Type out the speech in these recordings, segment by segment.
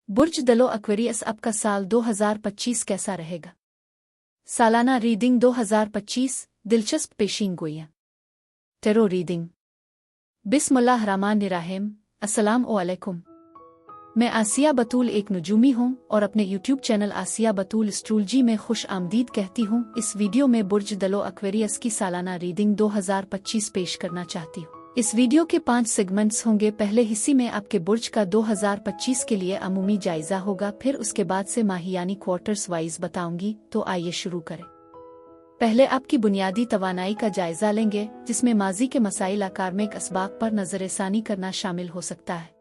बुर्ज दलो एक्वेरियस आपका साल 2025 कैसा रहेगा? सालाना रीडिंग 2025 दिलचस्प पेशीन गोइयां। Tarot reading. बिस्मिल्लाहिर्रहमानिर्रहीम। अस्सलाम वालेकुम। मैं आसिया बतूल एक नुजूमी हूँ और अपने यूट्यूब चैनल आसिया बतूल एस्ट्रोलॉजी में खुश आमदीद कहती हूँ। इस वीडियो में बुर्ज दलो एक्वेरियस की सालाना रीडिंग 2025 पेश करना चाहती हूँ। इस वीडियो के 5 सेगमेंट्स होंगे। पहले हिस्से में आपके बुर्ज का 2025 के लिए अमूमी जायजा होगा, फिर उसके बाद से माहियानी क्वार्टर्स वाइज बताऊंगी। तो आइए शुरू करें। पहले आपकी बुनियादी तवानाई का जायजा लेंगे, जिसमें माजी के मसाइल आकार्मिक असबाब पर नजरसानी करना शामिल हो सकता है।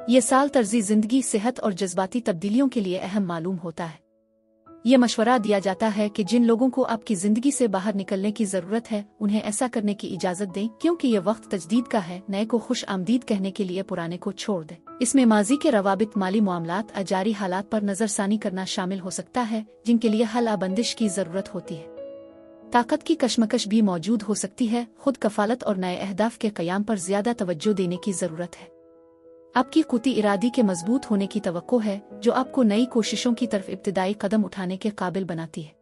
ये साल तर्जी जिंदगी, सेहत और जज्बाती तब्दीलियों के लिए अहम मालूम होता है। ये मशवरा दिया जाता है कि जिन लोगों को आपकी जिंदगी से बाहर निकलने की जरूरत है, उन्हें ऐसा करने की इजाजत दें, क्योंकि ये वक्त तजदीद का है। नए को खुश आमदीद कहने के लिए पुराने को छोड़ दें। इसमें माजी के रवाबित, माली मामलात, अजारी हालात पर नजरसानी करना शामिल हो सकता है, जिनके लिए हल बंदिश की जरूरत होती है। ताकत की कशमकश भी मौजूद हो सकती है। खुद कफालत और नए अहदाफ के क़याम पर ज्यादा तवज्जो देने की जरूरत है। आपकी कुती इरादी के मजबूत होने की तवक्को है, जो आपको नई कोशिशों की तरफ इब्तिदाई कदम उठाने के काबिल बनाती है।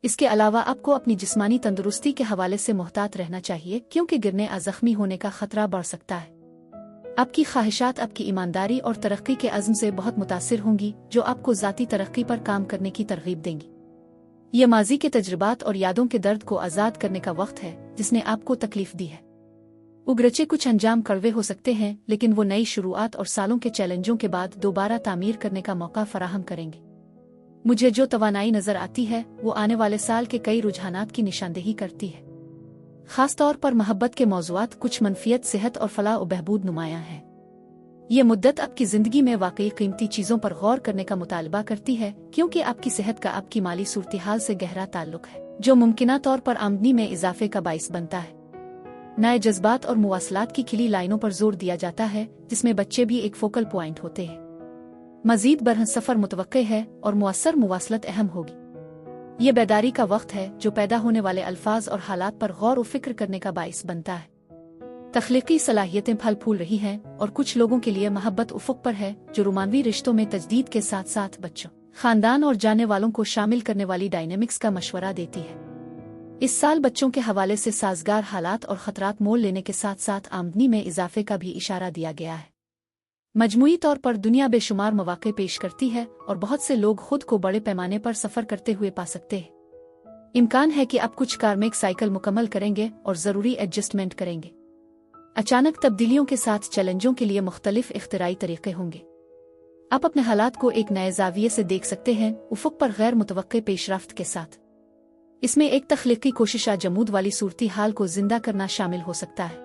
इसके अलावा आपको अपनी जिस्मानी तंदुरुस्ती के हवाले से मोहतात रहना चाहिए, क्योंकि गिरने या जख्मी होने का खतरा बढ़ सकता है। आपकी ख्वाहिशात आपकी ईमानदारी और तरक्की के अज़्म से बहुत मुतासिर होंगी, जो आपको ज़ाती तरक्की पर काम करने की तरगीब देंगी। ये माजी के तजुर्बात और यादों के दर्द को आज़ाद करने का वक्त है, जिसने आपको तकलीफ दी है। उगरचे कुछ अंजाम कड़वे हो सकते हैं, लेकिन वो नई शुरुआत और सालों के चैलेंजों के बाद दोबारा तामीर करने का मौका फराहम करेंगे। मुझे जो तवानाई नजर आती है, वो आने वाले साल के कई रुझानात की निशानदेही करती है। खास तौर पर मोहब्बत के मौज़ूआत, कुछ मनफियत, सेहत और फलाह व बहबूद नुमायां हैं। ये मुद्दत आपकी जिंदगी में वाकई कीमती चीजों पर गौर करने का मुतालबा करती है, क्योंकि आपकी सेहत का आपकी माली सूरत-ए-हाल से गहरा ताल्लुक है, जो मुमकिना तौर पर आमदनी में इजाफे का बाइस बनता है। नए जज्बात और मुवासलात की खिली लाइनों पर जोर दिया जाता है, जिसमें बच्चे भी एक फोकल पॉइंट होते हैं। मजीद बरहं सफर मुतवक्के है और मुअस्सर मुवासलत अहम होगी। ये बेदारी का वक्त है, जो पैदा होने वाले अल्फाज और हालात पर गौर व फिक्र करने का बाइस बनता है। तख्लीकी सलाहियतें फल फूल रही हैं, और कुछ लोगों के लिए मोहब्बत उफुक पर है, जो रोमानवी रिश्तों में तजदीद के साथ साथ बच्चों, खानदान और जाने वालों को शामिल करने वाली डायनेमिक्स का मशवरा देती है। इस साल बच्चों के हवाले से साजगार हालात और खतरात मोल लेने के साथ साथ आमदनी में इजाफे का भी इशारा दिया गया है। मजमूई तौर पर दुनिया बेशुमार मौके पेश करती है, और बहुत से लोग खुद को बड़े पैमाने पर सफर करते हुए पा सकते हैं। इम्कान है कि आप कुछ कार्मिक साइकिल मुकम्मल करेंगे और जरूरी एडजस्टमेंट करेंगे। अचानक तब्दीलियों के साथ चैलेंजों के लिए मुख्तलिफ इख्तिराई तरीके होंगे। आप अपने हालात को एक नए जाविये से देख सकते हैं, उफुक पर गैर मुतवक्के पेशरफ्त के साथ। इसमें एक तख्लीकी कोशिश जमूद वाली सूरती हाल को जिंदा करना शामिल हो सकता है।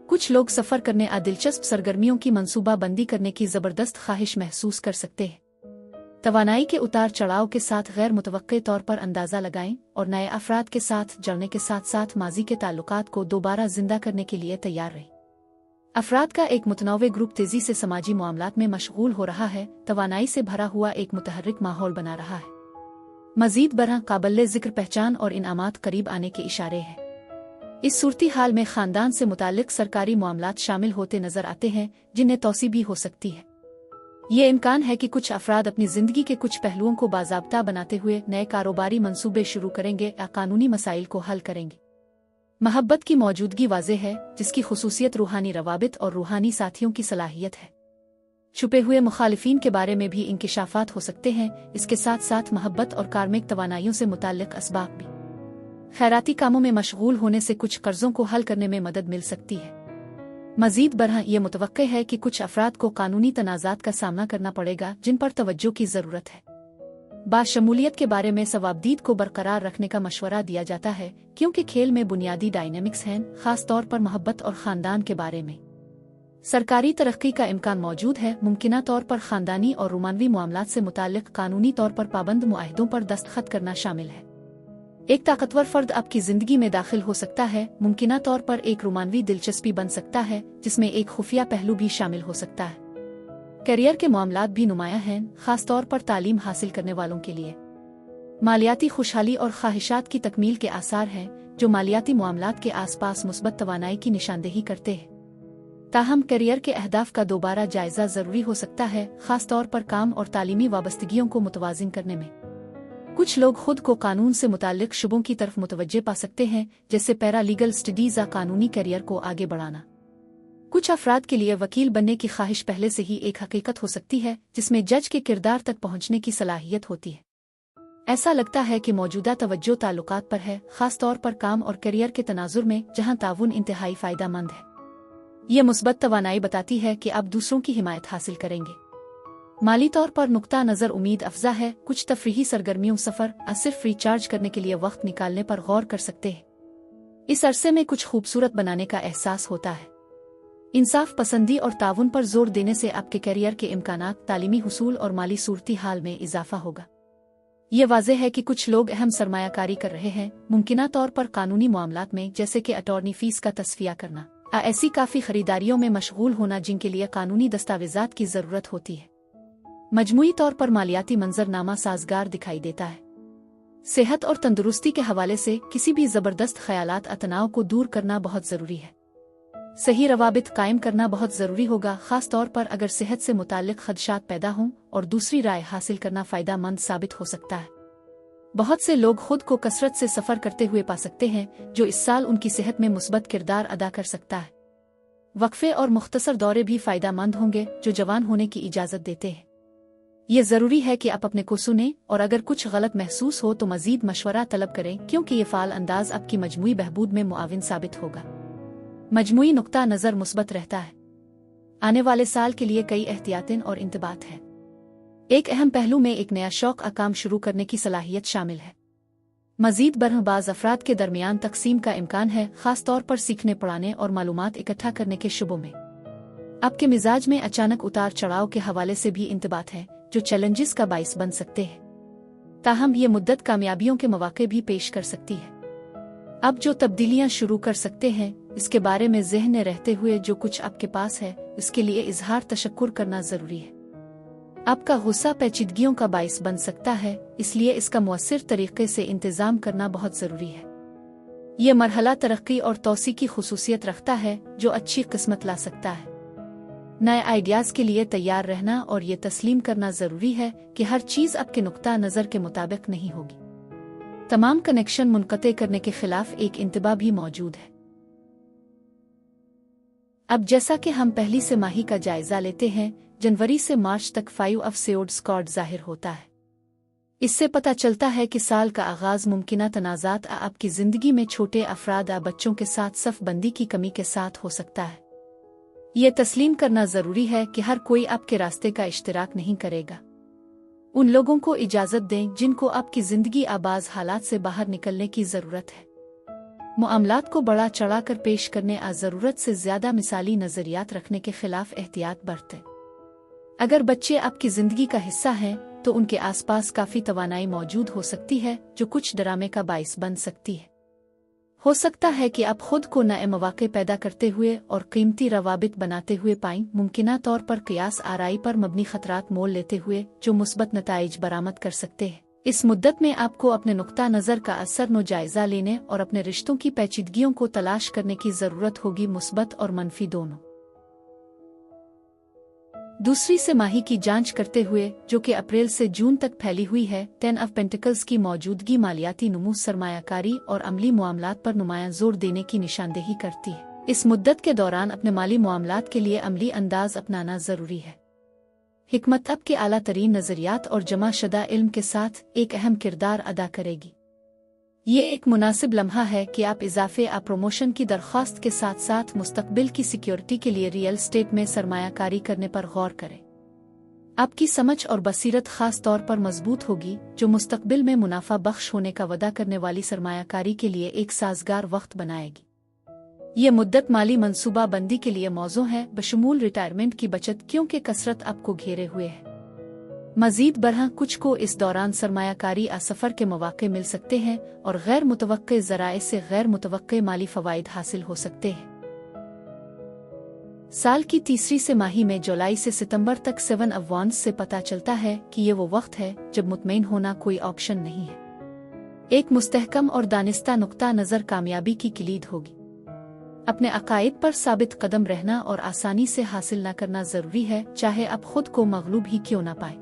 कुछ लोग सफर करने दिलचस्प सरगर्मियों की मंसूबा बंदी करने की जबरदस्त ख्वाहिश महसूस कर सकते हैं। तवानाई के उतार चढ़ाव के साथ गैर मुतवक्के तौर पर अंदाजा लगाएं, और नए अफराद के साथ जुड़ने के साथ साथ माजी के ताल्लुकात को दोबारा जिंदा करने के लिए तैयार रहें। अफराद का एक मुतनव्वे ग्रुप तेजी से समाजी मामलात में मशगूल हो रहा है, तवानाई से भरा हुआ एक मुतहर्रिक माहौल बना रहा है। मजीद बरहं काबिल जिक्र पहचान और इनामात करीब आने के इशारे हैं। इस सूरती हाल में खानदान से मुताल्लिक सरकारी मामलात शामिल होते नजर आते हैं, जिन्हें तौसी भी हो सकती है। ये इम्कान है कि कुछ अफराद अपनी जिंदगी के कुछ पहलुओं को बाज़ाब्ता बनाते हुए नए कारोबारी मंसूबे शुरू करेंगे या कानूनी मसाइल को हल करेंगे। मोहब्बत की मौजूदगी वाज़ेह है, जिसकी खुसूसियत रूहानी रवाबित और रूहानी साथियों की सलाहियत है। छुपे हुए मुखालिफिन के बारे में भी इंकिशाफात हो सकते हैं। इसके साथ साथ मोहब्बत और कार्मिक तवानाइयों से मुताल्लिक असबाब भी। खैराती कामों में मशगूल होने से कुछ कर्जों को हल करने में मदद मिल सकती है। मजीद बरहं ये मुतवक्के है कि कुछ अफराद को कानूनी तनाज़ात का सामना करना पड़ेगा, जिन पर तवज्जो की जरूरत है। बाशमूलियत के बारे में सवाबदीद को बरकरार रखने का मशवरा दिया जाता है, क्योंकि खेल में बुनियादी डायनेमिक्स हैं, खास तौर पर मोहब्बत और खानदान के बारे में। सरकारी तरक्की का इम्कान मौजूद है। मुमकिना तौर पर खानदानी और रोमानवी मामलात से मुताल्लिक कानूनी तौर पर पाबंद मुआहदों पर दस्तखत करना शामिल है। एक ताकतवर फर्द आपकी जिंदगी में दाखिल हो सकता है। मुमकिना तौर पर एक रोमानवी दिलचस्पी बन सकता है, जिसमें एक खुफिया पहलू भी शामिल हो सकता है। करियर के मामलात भी नुमायां हैं, खास तौर पर तालीम हासिल करने वालों के लिए। मालियाती खुशहाली और ख्वाहिशात की तकमील के आसार हैं, जो मालियाती मामलात के आसपास मुस्बत तवानाई की निशानदेही करते हैं। ताहम करियर के अहदाफ का दोबारा जायजा जरूरी हो सकता है, खास तौर पर काम और तालीमी वाबस्तगियों को मुतवाजिन करने में। कुछ लोग खुद को कानून से मुताल्लिक शुबों की तरफ मुतवज्जे पा सकते हैं, जैसे पैरालीगल स्टडीज या कानूनी करियर को आगे बढ़ाना। कुछ अफराद के लिए वकील बनने की ख्वाहिश पहले से ही एक हकीकत हो सकती है, जिसमें जज के किरदार तक पहुंचने की सलाहियत होती है। ऐसा लगता है कि मौजूदा तवज्जो ताल्लुकात पर है, खास तौर पर काम और करियर के तनाजुर में, जहां ताउन इंतहाई फायदेमंद है। ये मुस्बत तवानाई बताती है कि आप दूसरों की हिमायत हासिल करेंगे। माली तौर पर नुक्ता नज़र उम्मीद अफजा है। कुछ तफरीही सरगर्मियों सफ़र सिर्फ रिचार्ज करने के लिए वक्त निकालने पर गौर कर सकते हैं। इस अरसे में कुछ खूबसूरत बनाने का एहसास होता है। इंसाफ पसंदी और ताउन पर जोर देने से आपके करियर के इम्कानात, तालीमी हुसूल और माली सूरती हाल में इजाफा होगा। ये वाज़ेह है कि कुछ लोग अहम सरमायाकारी कर रहे हैं, मुमकिना तौर पर कानूनी मामलात में, जैसे कि अटॉर्नी फीस का तस्फिया करना, ऐसी काफ़ी खरीदारियों में मशगूल होना जिनके लिए कानूनी दस्तावेजात की ज़रूरत होती है। मजमूई तौर पर मालियाती मंजरनामा साजगार दिखाई देता है। सेहत और तंदुरुस्ती के हवाले से किसी भी ज़बरदस्त ख्यालात तनाव को दूर करना बहुत ज़रूरी है। सही रवाबित कायम करना बहुत ज़रूरी होगा, खास तौर पर अगर सेहत से मुताल्लिक खदशात पैदा हों, और दूसरी राय हासिल करना फ़ायदेमंद साबित हो सकता है। बहुत से लोग खुद को कसरत से सफ़र करते हुए पा सकते हैं, जो इस साल उनकी सेहत में मुस्बत किरदार अदा कर सकता है। वक्फे और मुख्तसर दौरे भी फ़ायदेमंद होंगे, जो जवान होने की इजाज़त देते हैं। ये ज़रूरी है कि आप अपने को सुनें, और अगर कुछ गलत महसूस हो तो मज़ीद मशवरा तलब करें, क्योंकि ये फ़ाल अंदाज आपकी मजमूई बहबूद में मुआविन साबित होगा। मजमूई नुक्ता नज़र मुस्बत रहता है। आने वाले साल के लिए कई एहतियातें और इंतबात है। एक अहम पहलू में एक नया शौक काम शुरू करने की सलाहियत शामिल है। मज़ीद बरहबाज अफराद के दरमियान तकसीम का इम्कान है, खास तौर पर सीखने, पढ़ाने और मालूमात इकट्ठा करने के शुबों में। आपके मिजाज में अचानक उतार चढ़ाव के हवाले से भी इंतबात है, जो चैलेंजेस का बाइस बन सकते हैं। ताहम ये मुद्दत कामयाबियों के मौके भी पेश कर सकती है। अब जो तब्दीलियां शुरू कर सकते हैं, इसके बारे में ज़हन में रहते हुए जो कुछ आपके पास है, इसके लिए इजहार तशक्कुर करना ज़रूरी है। आपका गुस्सा पेचीदगियों का बाइस बन सकता है, इसलिए इसका मुअस्सिर तरीके से इंतज़ाम करना बहुत ज़रूरी है। यह मरहला तरक्की और तौसी की खुसूसियत रखता है, जो अच्छी किस्मत ला सकता है। नए आइडियाज़ के लिए तैयार रहना और ये तस्लीम करना ज़रूरी है कि हर चीज़ आपके नुक्ता नज़र के मुताबिक नहीं होगी। तमाम कनेक्शन मुनक़ते करने के खिलाफ एक इंतबा भी मौजूद है। अब जैसा कि हम पहली से माही का जायजा लेते हैं, जनवरी से मार्च तक 5 ऑफ स्वर्ड्स स्कॉर्ड ज़ाहिर होता है। इससे पता चलता है कि साल का आगाज़ मुमकिना तनाज़ात आपकी ज़िंदगी में छोटे अफराद बच्चों के साथ सफ़बंदी की कमी के साथ हो सकता है। ये तस्लीम करना ज़रूरी है कि हर कोई आपके रास्ते का इश्तिराक नहीं करेगा। उन लोगों को इजाज़त दें जिनको आपकी ज़िंदगी आबाज हालात से बाहर निकलने की ज़रूरत है। मामलात को बड़ा चढ़ा कर पेश करने ज़रूरत से ज़्यादा मिसाली नज़रियात रखने के खिलाफ एहतियात बरतें। अगर बच्चे आपकी ज़िंदगी का हिस्सा हैं, तो उनके आसपास काफ़ी तवानाई मौजूद हो सकती है, जो कुछ ड्रामे का बाइस बन सकती है। हो सकता है कि आप खुद को नए मौके पैदा करते हुए और कीमती रवाबित बनाते हुए पाएं, मुमकिना तौर पर क़ियास आराई पर मबनी खतरात मोल लेते हुए, जो मुस्बत नताइज बरामद कर सकते हैं। इस मुद्दत में आपको अपने नुक्ता नज़र का असर नो जायज़ा लेने और अपने रिश्तों की पेचीदगियों को तलाश करने की ज़रूरत होगी, मुस्बत और मनफी दोनों। दूसरी से माही की जांच करते हुए, जो कि अप्रैल से जून तक फैली हुई है, 10 ऑफ पेंटिकल्स की मौजूदगी मालियाती नमू, सरमायाकारी और अमली मामलात पर नुमायां जोर देने की निशानदेही करती है। इस मुद्दत के दौरान अपने माली मामलात के लिए अमली अंदाज अपनाना ज़रूरी है। हिकमत अब के आला तरीन नज़रियात और जमा शदा इल्म के साथ एक अहम किरदार अदा करेगी। ये एक मुनासिब लम्हा है कि आप इजाफे प्रमोशन की दरख्वास्त के साथ साथ मुस्तकबिल की सिक्योरिटी के लिए रियल स्टेट में सरमायाकारी करने पर गौर करें। आपकी समझ और बसीरत खास तौर पर मजबूत होगी, जो मुस्तकबिल में मुनाफा बख्श होने का वदा करने वाली सरमायाकारी के लिए एक साजगार वक्त बनाएगी। ये मुद्दत माली मनसूबा बंदी के लिए मौजू है, बशमूल रिटायरमेंट की बचत, क्योंकि कसरत आपको घेरे हुए है। मजीद बरह कुछ को इस दौरान सरमायाकारी सफ़र के मौके मिल सकते हैं और गैर मुतवक्के ज़राए से गैर मुतवक्के माली फ़वाइद हासिल हो सकते हैं। साल की तीसरी से माही में जुलाई से सितंबर तक 7 ऑफ वांड्स से पता चलता है कि ये वो वक्त है जब मुतमईन होना कोई ऑप्शन नहीं है। एक मुस्तहकम और दानिस्ता नुक्ता नज़र कामयाबी की किलीद होगी। अपने अकायद पर साबित कदम रहना और आसानी से हासिल न करना जरूरी है, चाहे आप खुद को मगलूब ही क्यों ना पाए।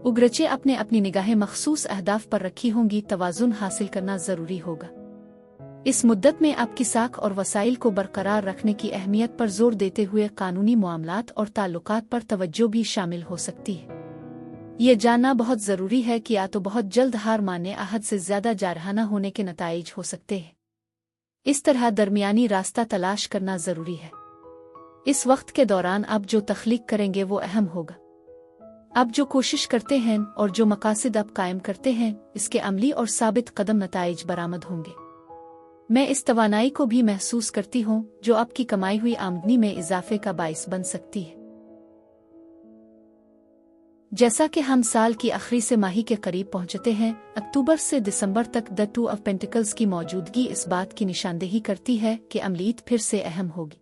उगरचे अपने अपनी निगाहें मखसूस अहदाफ पर रखी होंगी, तवाज़ुन हासिल करना जरूरी होगा। इस मुद्दत में आपकी साख और वसाइल को बरकरार रखने की अहमियत पर जोर देते हुए कानूनी मामलात और ताल्लुकात पर तवज्जो भी शामिल हो सकती है। ये जानना बहुत ज़रूरी है कि या तो बहुत जल्द हार मानने आहद से ज़्यादा जारहाना होने के नताइज हो सकते हैं। इस तरह दरमियानी रास्ता तलाश करना ज़रूरी है। इस वक्त के दौरान आप जो तख्लीक करेंगे वो अहम होगा। आप जो कोशिश करते हैं और जो मकासद आप कायम करते हैं, इसके अमली और साबित कदम नताइज बरामद होंगे। मैं इस तवानाई को भी महसूस करती हूँ जो आपकी कमाई हुई आमदनी में इजाफे का बाइस बन सकती है। जैसा कि हम साल की आखिरी से माही के करीब पहुंचते हैं, अक्टूबर से दिसंबर तक द टू ऑफ पेंटिकल्स की मौजूदगी इस बात की निशानदेही करती है कि अमलीत फिर से अहम होगी।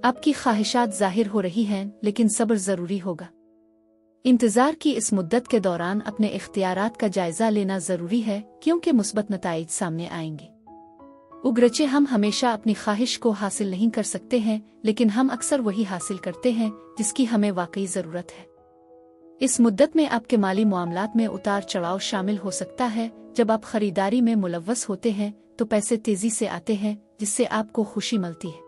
आपकी ख्वाहिशात जाहिर हो रही हैं, लेकिन सब्र जरूरी होगा। इंतजार की इस मुद्दत के दौरान अपने इख्तियारात का जायजा लेना जरूरी है, क्योंकि मुस्बत नताइज सामने आएंगे। उगरचे हम हमेशा अपनी ख्वाहिश को हासिल नहीं कर सकते हैं, लेकिन हम अक्सर वही हासिल करते हैं जिसकी हमें वाकई जरूरत है। इस मुद्दत में आपके माली मामलात में उतार चढ़ाव शामिल हो सकता है। जब आप खरीदारी में मुलव्वस होते हैं तो पैसे तेजी से आते हैं, जिससे आपको खुशी मिलती है।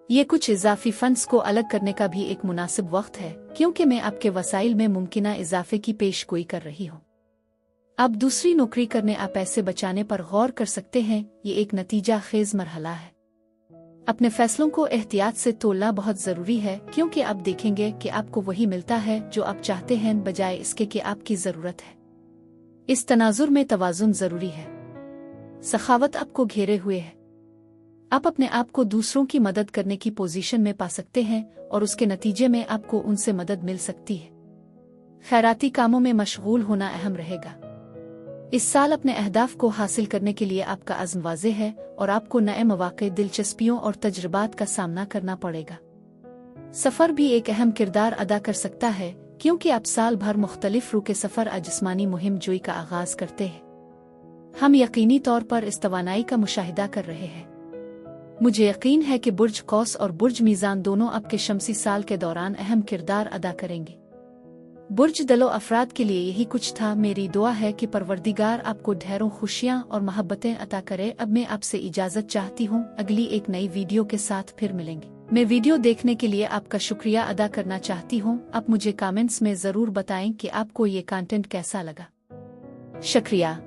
ये कुछ इजाफी फंड्स को अलग करने का भी एक मुनासिब वक्त है, क्योंकि मैं आपके वसाइल में मुमकिना इजाफे की पेशगोई कर रही हूँ। अब दूसरी नौकरी करने आप पैसे बचाने पर गौर कर सकते हैं। ये एक नतीजा खेज मरहला है। अपने फैसलों को एहतियात से तोलना बहुत जरूरी है, क्योंकि आप देखेंगे कि आपको वही मिलता है जो आप चाहते हैं, बजाय इसके कि आपकी जरूरत है। इस तनाजुर में तवाज़ुन जरूरी है। सखावत आपको घेरे हुए है। आप अपने आप को दूसरों की मदद करने की पोजीशन में पा सकते हैं और उसके नतीजे में आपको उनसे मदद मिल सकती है। खैराती कामों में मशगूल होना अहम रहेगा। इस साल अपने अहदाफ को हासिल करने के लिए आपका अज़्म वाज़ेह है और आपको नए मौक़े, दिलचस्पियों और तजुर्बात का सामना करना पड़ेगा। सफ़र भी एक अहम किरदार अदा कर सकता है, क्योंकि आप साल भर मुख्तलिफ रुके सफ़र और जिस्मानी मुहिम जोई का आगाज़ करते हैं। हम यकीनी तौर पर इस तवानाई का मुशाहिदा कर रहे हैं। मुझे यकीन है कि बुर्ज कौस और बुर्ज मीज़ान दोनों आपके शमसी साल के दौरान अहम किरदार अदा करेंगे। बुर्ज दलो अफराद के लिए यही कुछ था। मेरी दुआ है कि परवरदिगार आपको ढेरों खुशियाँ और मोहब्बतें अता करे। अब मैं आपसे इजाज़त चाहती हूँ। अगली एक नई वीडियो के साथ फिर मिलेंगे। मैं वीडियो देखने के लिए आपका शुक्रिया अदा करना चाहती हूँ। आप मुझे कमेंट्स में ज़रूर बताएं कि आपको ये कंटेंट कैसा लगा। शुक्रिया।